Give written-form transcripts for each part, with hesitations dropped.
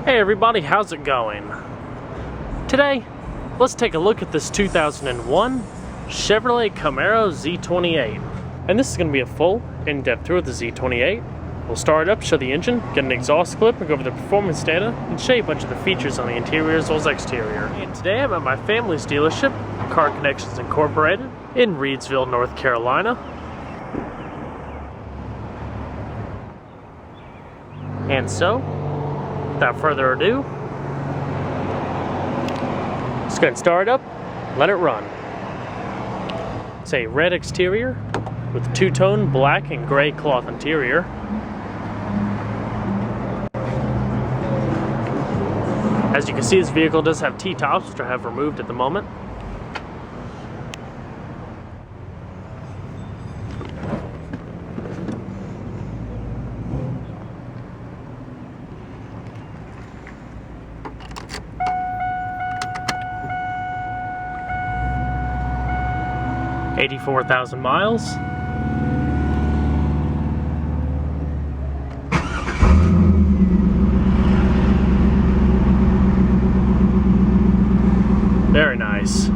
Hey everybody, how's it going? Today, let's take a look at this 2001 Chevrolet Camaro Z28. And this is going to be a full, in-depth tour of the Z28. We'll start it up, show the engine, get an exhaust clip, and go over the performance data, and show you a bunch of the features on the interior as well as exterior. And today I'm at my family's dealership, Car Connections Incorporated, in Reidsville, North Carolina. And so, without further ado, let's go ahead and start it up, let it run. It's a red exterior with two-tone black and gray cloth interior. As you can see, this vehicle does have T-tops, which I have removed at the moment. $84,000 miles. Very nice.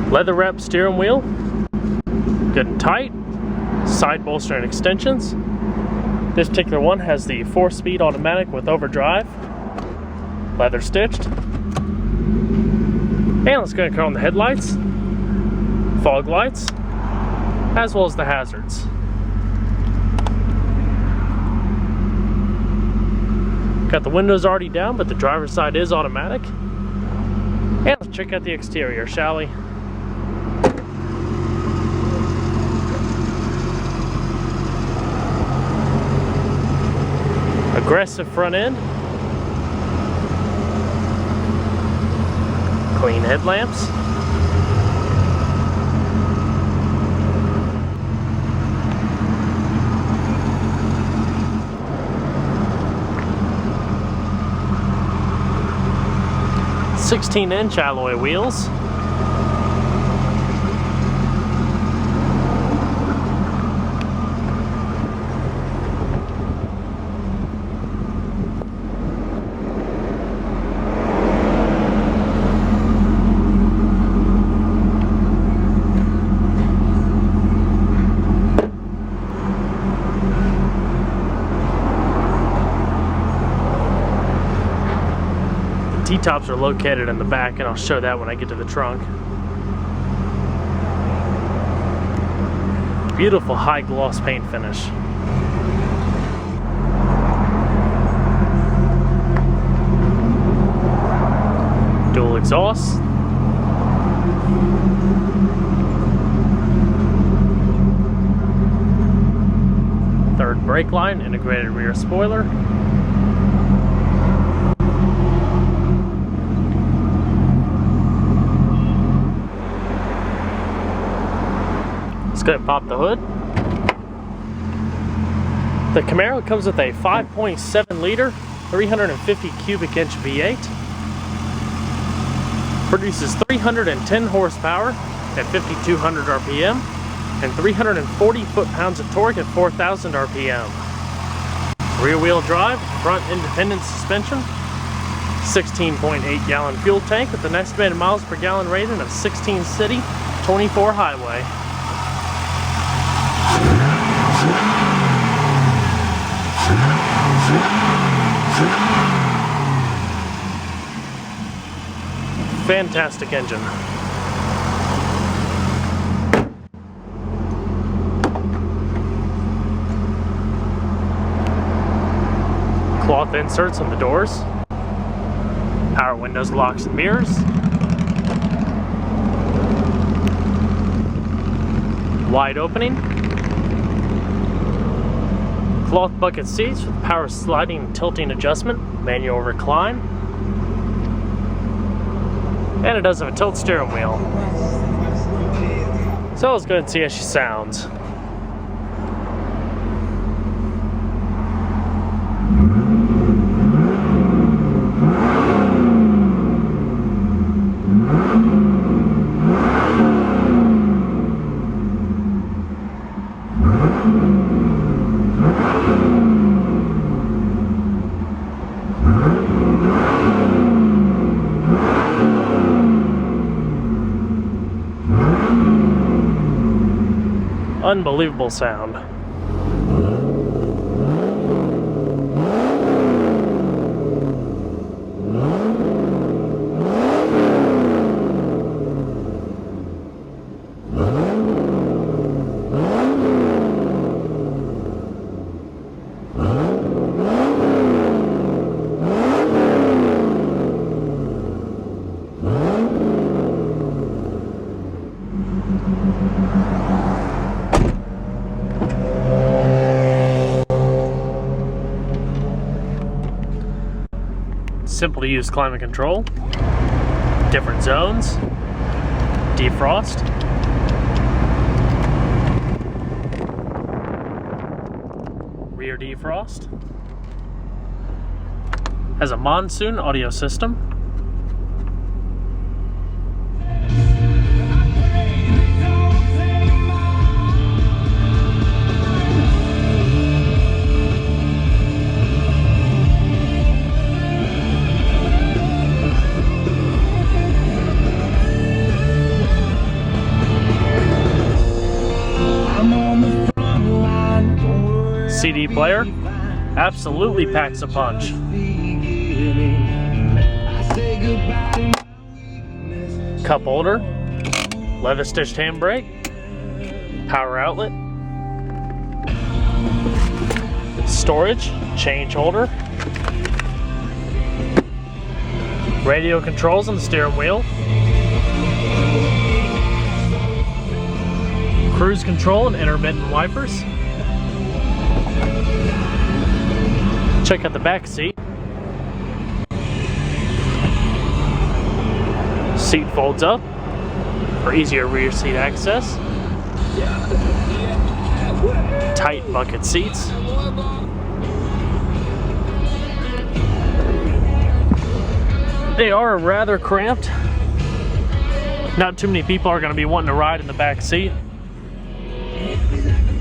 Leather wrapped steering wheel, good and tight. Side bolster and extensions. This particular one has the 4-speed automatic with overdrive, leather stitched. And let's go ahead and turn on the headlights, fog lights, as well as the hazards. Got the windows already down, but the driver's side is automatic. And let's check out the exterior, shall we? Aggressive front end, clean headlamps, "16" alloy wheels. T-tops are located in the back, and I'll show that when I get to the trunk. Beautiful high gloss paint finish. Dual exhaust. Third brake line, integrated rear spoiler. Let's go ahead and pop the hood. The Camaro comes with a 5.7 liter, 350 cubic inch V8. Produces 310 horsepower at 5,200 RPM and 340 foot-pounds of torque at 4,000 RPM. Rear wheel drive, front independent suspension, 16.8 gallon fuel tank with an estimated miles per gallon rating of 16 city, 24 highway. Fantastic engine. Cloth inserts on the doors. Power windows, locks, and mirrors. Wide opening. Cloth bucket seats with power sliding and tilting adjustment, manual recline. And it does have a tilt steering wheel. So let's go ahead and see how she sounds. Unbelievable sound. Simple to use climate control, different zones, defrost, rear defrost, has a monsoon audio system, CD player, absolutely packs a punch. Cup holder, leather stitched handbrake, power outlet, storage, change holder, radio controls on the steering wheel, cruise control and intermittent wipers. Check out the back seat. Seat folds up for easier rear seat access. Tight bucket seats. They are rather cramped. Not too many people are going to be wanting to ride in the back seat.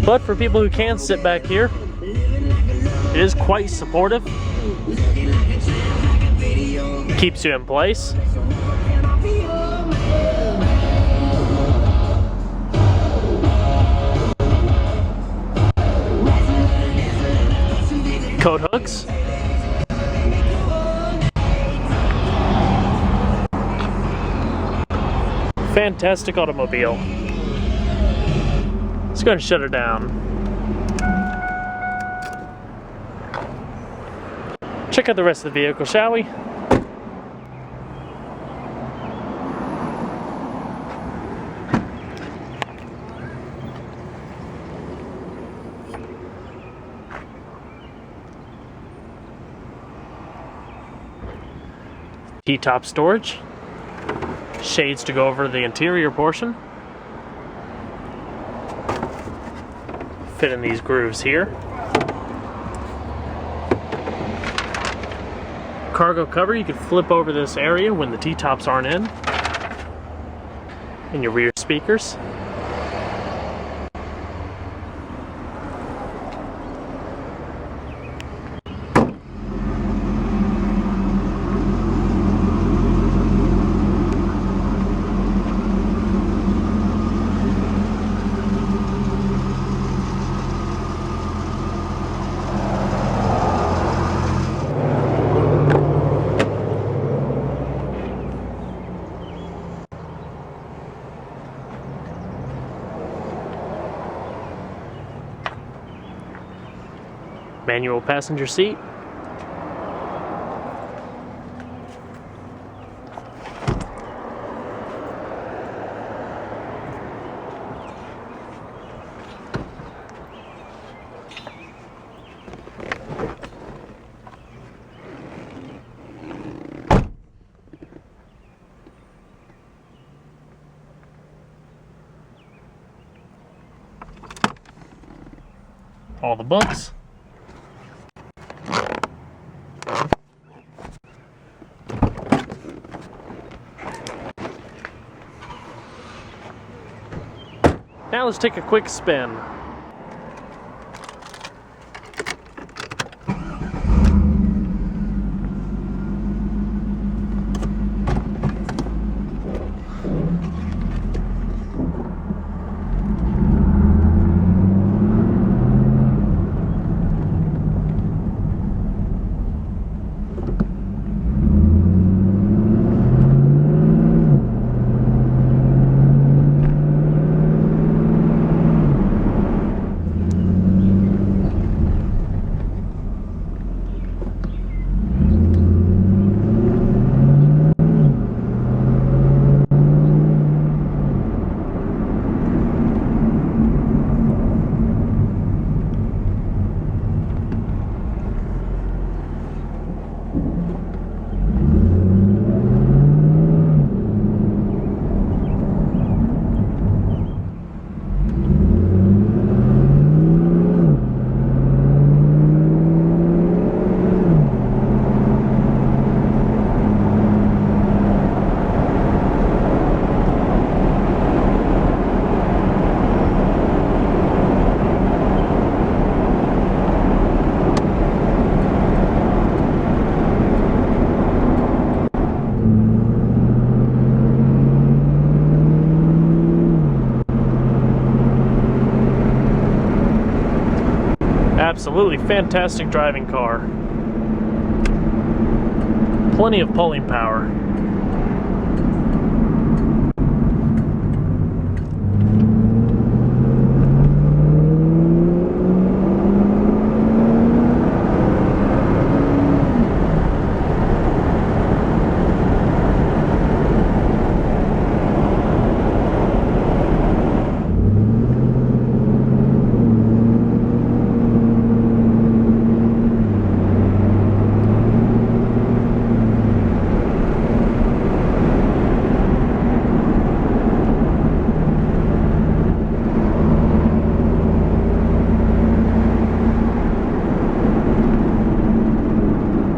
But for people who can sit back here, it is quite supportive. Keeps you in place. Coat hooks. Fantastic automobile. Let's go ahead and shut her down. Check out the rest of the vehicle, shall we? T-top storage. Shades to go over the interior portion. Fit in these grooves here. Cargo cover, you can flip over this area when the T-tops aren't in. And your rear speakers. Manual passenger seat. all the books. Now let's take a quick spin. Absolutely fantastic driving car. Plenty of pulling power.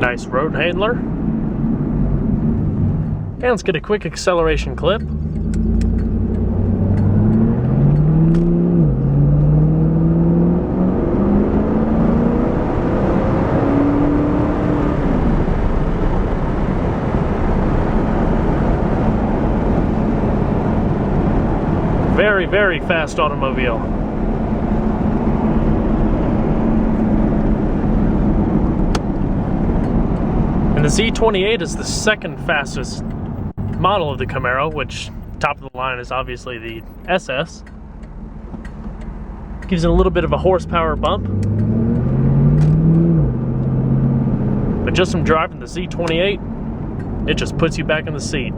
Nice road handler. And let's get a quick acceleration clip. Very, very fast automobile. And the Z28 is the second fastest model of the Camaro, which top of the line is obviously the SS. Gives it a little bit of a horsepower bump. But just from driving the Z28, it just puts you back in the seat.